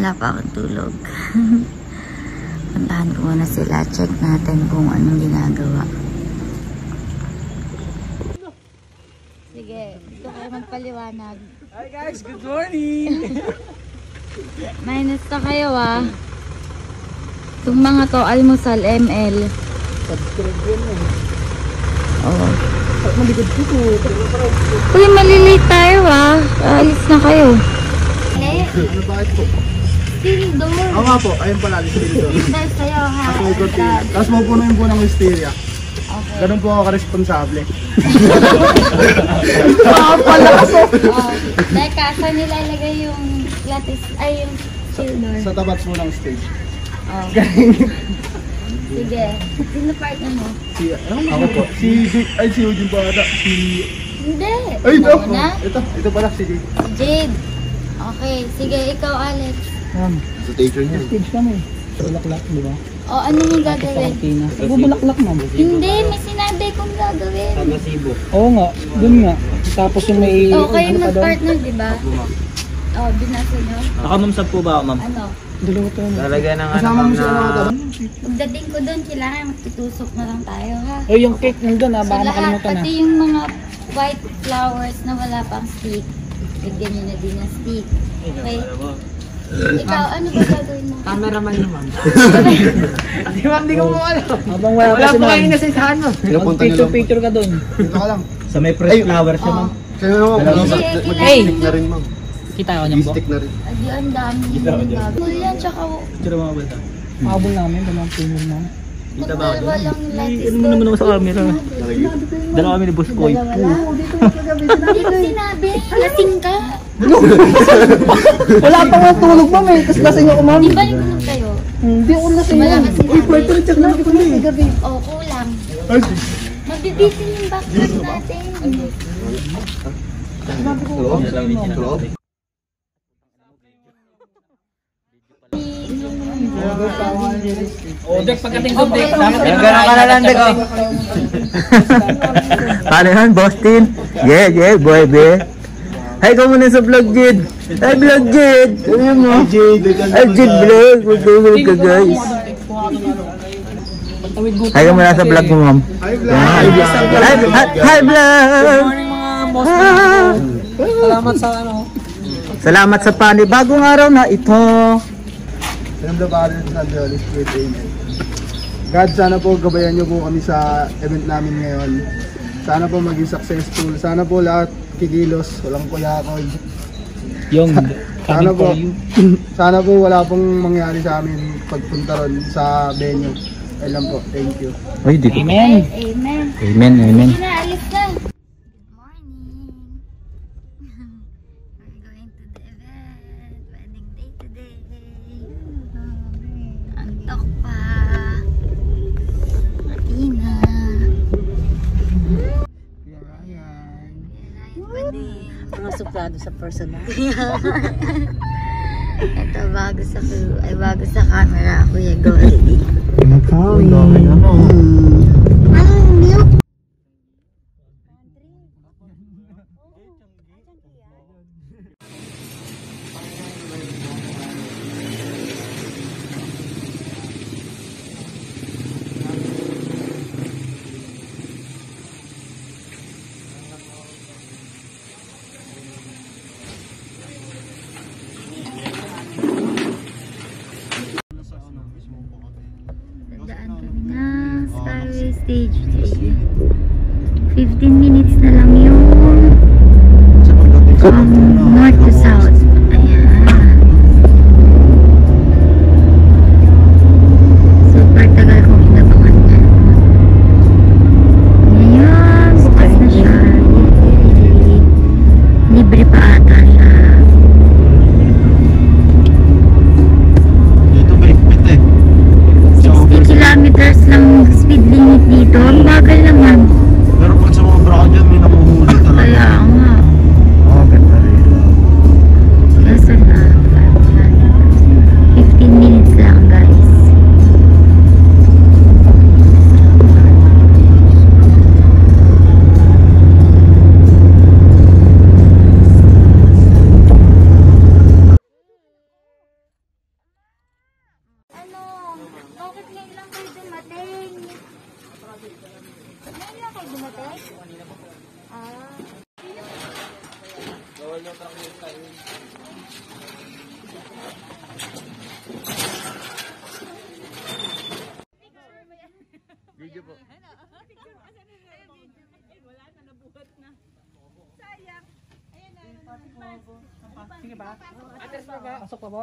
Wala pa akong tulog. Puntahan ko muna sila. Check natin kung anong ginagawa. Sige, gusto kayo magpaliwanag. Hi guys, good morning! Minus na kayo ah. Itong mga to, almusal, ML. Subscribe yun eh. Oo. Malikod ko to. Uy, malilate tayo ah. Alis na kayo. Ano bakit po? Still door. Oo nga po, ayun pala, still door. Dahil sa'yo ha. At may cortina. Tapos mapunuin po ng wisteria. Okay. Ganun po ako ka-responsable. Dahil kasa nila ilagay yung lattice, ay yung still door. Sa tapat po ng stage. Sige. Sino partner mo? Ako po. Si Eugene po ata. Hindi. Ay, ito. Nauna? Ito pala si Jade. Jade. Okay. Sige, ikaw Alex. Sa stage niya. Stage kami. Bulaklak, di ba? O, ano yung gagawin? Bulaklak ma'am. Hindi, may sinabi kong gagawin. Oo nga, dun nga. Tapos yung may... Okay, mag-partner, di ba? O, binasa nyo? Naka ma'am, saan po ba ako ma'am? Ano? Dalawa to. Talaga ng Kasama mo siya na... Pagdating ko doon, kailangan magtutusok na lang tayo, ha? Eh, yung cake nandun ha, So, baka lahat, makalimutan na. pati yung mga white flowers na wala pang stick, bigyan nyo na din ng stick. Okay? Ikaw, ano ba gagawin mo? Cameraman mo ma'am. Di ma'am, di ko mo alam. Habang wala pa kayo nasasahan mo. Picture ka doon. Dito ka lang. Sa may fresh flowers siya ma'am. Kaya naman, mag-stick na rin ma'am. Kita ko niyan po. Stick na rin. Adi, ang dami yung gagawin. Full yan, tsaka Picture mga bata. Makabol namin, dalawang payment namin. Kita ba ako dalawa lang yung lattice ano mo naman ako sa camera. Dalawa kami ni Boss Koy. Hindi ko sinabi, lasing ka. Wala pa nga tulog ma'am eh, kasi lasing ako ma'am. Di ba nagulog kayo? Hindi ako lasing Wala ma'am. ka sinabi. Uy, pwede rin check na ako na eh, gabi. O, kulang. Mabibitin yung background natin. Oh, Dek, pagdating doon, Dek. Gano'n ka na lang, Dek, oh. Paano yan, Boston? Yeah, boy, be. Hi ka muna sa vlog, Jid. Hi, vlog, Jid. Ano mo? Hi, Jid, vlog. Mag-vlog ka, guys. Hi ka muna sa vlog mo, ma'am. Hi, vlog. Hi, vlog. Salamat sa ano. Salamat sa panibagong araw na ito. God, sana po gabayan niyo po kami sa event namin ngayon. Sana po maging successful. Sana po lahat kikilos, walang kuyakoy. Yung Sana po wala pong mangyari sa amin pagpunta ron sa venue. Ayun lang po. Thank you. Ay, di ko. Amen. Amen. Amen, amen. Sige na, alis na. Good morning. We're going to the event. Wedding day today. Antok pa. Martina. Mga suplado sa personal. Ito bago sa bago sa camera, Kuya Goldie. Milk. Daan kami na Skyway Stage 3. 15 minutes na lang yung north to south. Ayan. Super tagal kong inabangan yan. Ngayon, bukas na siya. Libre pa ata siya. Dito ba ipit eh? 60 kilometers lang speed limit dito. Ang bagal naman. Pero pag sa mga braka dyan, may nakuhuli talaga. Kaya nga. Oo, ganda rin. Bakit ngayon lang kayo dumating? Ngayon lang kayo dumating? Ah. Video po. Sige ba? Ates pa ba? Pasok pa po.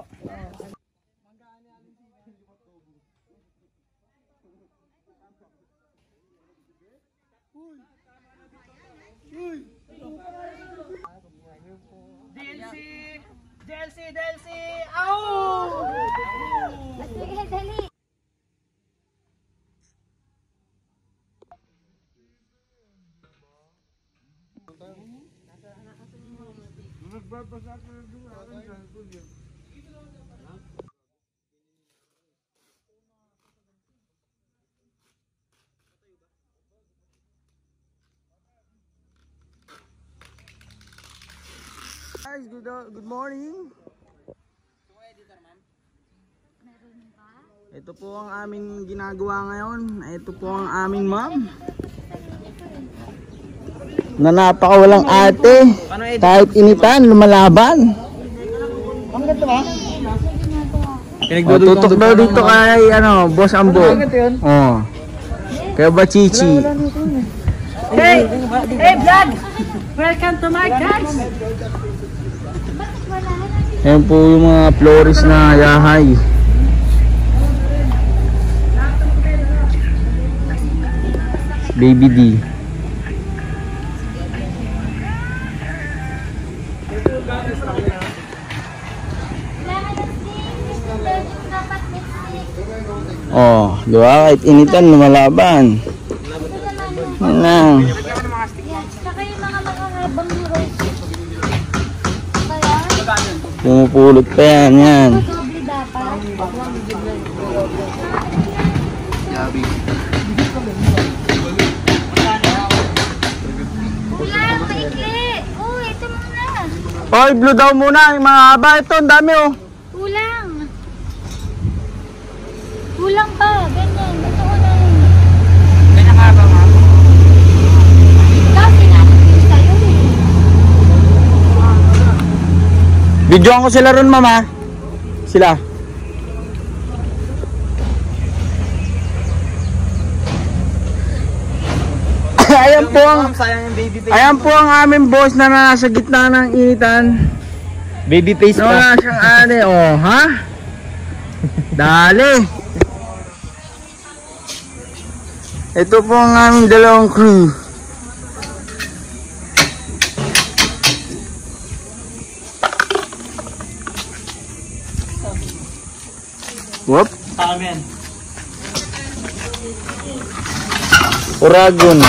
DLC! Au! Sige, dali. Guys, good morning. Ito po ang aming ginagawa ngayon. Ito po ang aming ma'am. Na napakawalang ate. Kahit initan, lumalaban. Tutok daw dito kay Boss Ambo. Oh. Kaya ba Chichi? Hey vlog! Welcome to my guys! Ayan po yung mga florist na yahay. Baby D. Oh, di ba? Kahit initan, lumalaban. Yan. Saka yung mga makahabang rose. Kaya, Pumupulot pa yan, yan. doble dapat. Kulang, maikli. Oh, ito muna. Oy, blue daw muna. Yung mga haba ito, ang dami oh. Kulang. Kulang pa, ganyan. Ito ko na yun. Ganyan ka ba, ma'am? Ikaw, sinapit ko sa'yo eh. Videoan ko sila ron, mama. Sila. Ayan po ang aming boss na nasa gitna ng initan. Baby face Wala siyang ane, oh, ha? Dali. Ito po ang aming dalawang crew. Whoop. Amen. Uragon.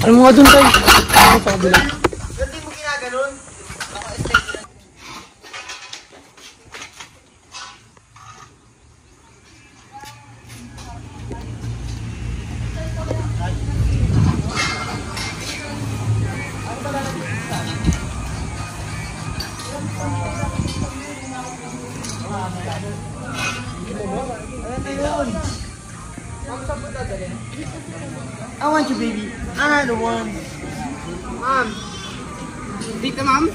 Ano mga dun tayo? Ano sa kabila? Hindi mo ginaganon? I want you, baby. I don't want. Mom. Dito, mom.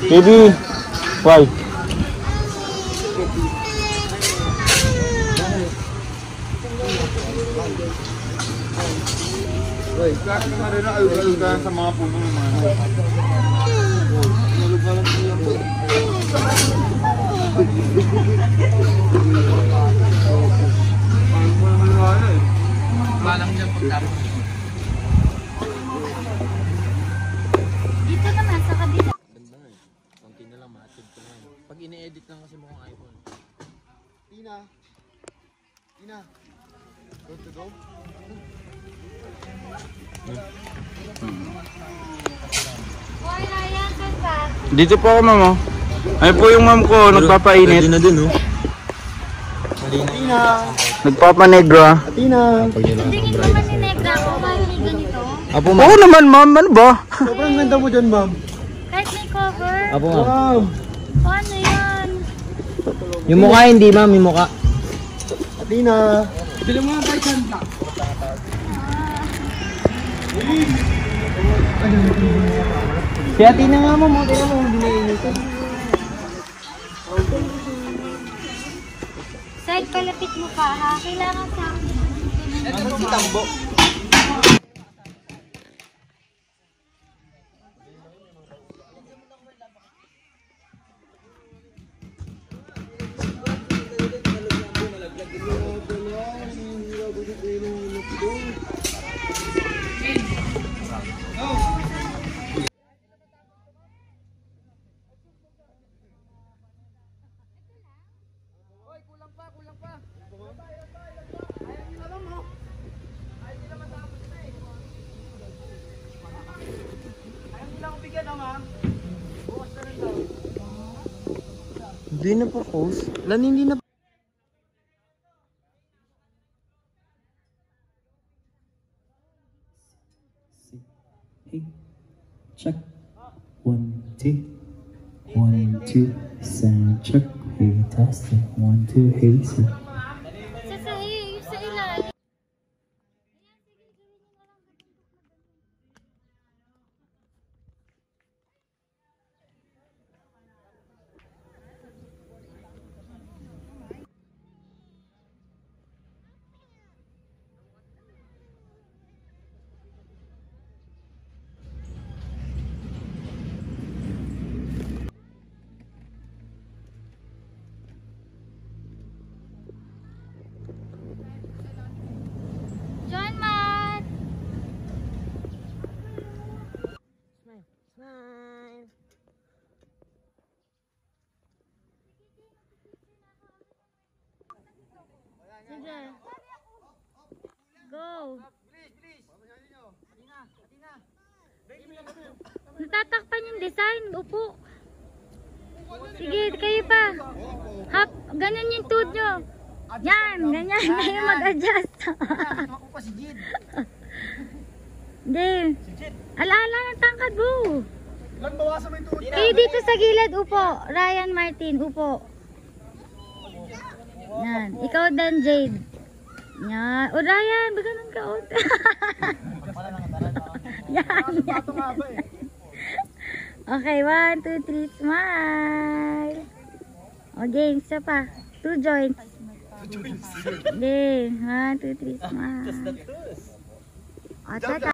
Baby. Why? Wait, bakit naman rin ayugan sa mga puno naman? Malang dyan pagtapos. Dito naman, sa kabila. Ganda eh. Konti na lang, ma-achieve ko na yun. Pag ini-edit lang kasi mukhang iPhone. Tina. Tina. Go to go. Hoy, Ryan, saan ka? Dito po ako, ma'am. Oh. Ay po yung ma'am ko, nagpapainit. na din, oh. Nagpapanegro. Tingin mo man ni Negra kung may ganito. Apo, ma'am. Oo naman, ma'am. Ano ba? Sobrang ganda mo dyan, ma'am. Kahit may cover. Apo, ma'am. Ma'am. Paano yan? Yung mukha hindi, ma'am. Yung mukha. Athena. Si Athena nga, ma'am. Tingnan mo, hindi nainitin. Side, palapit mo pa ha. Kailangan sa akin. Si Tambo. Hindi na po, post. Hindi na. Hey, check. 1, 2. 1, 2. Sound check. Hey, testing. 1, 2. Hey, so. Sa ilalim. John Matt! Sige. Go! Natatakpan yung design. Upo. Sige, kayo pa. Hap, ganun yung tuhod nyo. Yan, ganyan. Kayo mag-adjust. Hindi. Alaala ng tangkad mo. Lang bawasan mo yung tuhod. Kayo dito sa gilid, upo. Ryan Martin, upo. Yan. Ikaw din, Jade. Yan. O, Ryan, baga nang kaot. Yan, yan. Okay, 1, 2, 3, smile. Okay, isa pa. 2 joints. Okay, 1, 2, 3, smile. O, tata.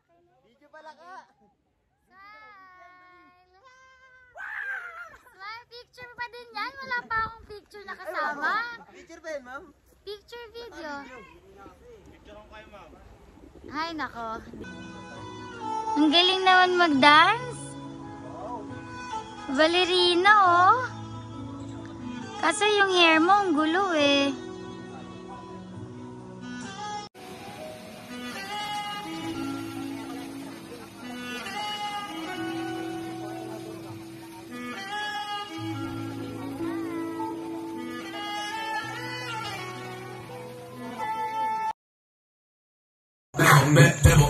Smile, picture pa din yan. Wala pa akong picture na kasama. Picture ba yun, ma'am? Picture video. Ay, nako. Ang galing naman mag-dance. Ballerina, oh. Kasi yung hair mo, ang gulo, eh. Now I met Emma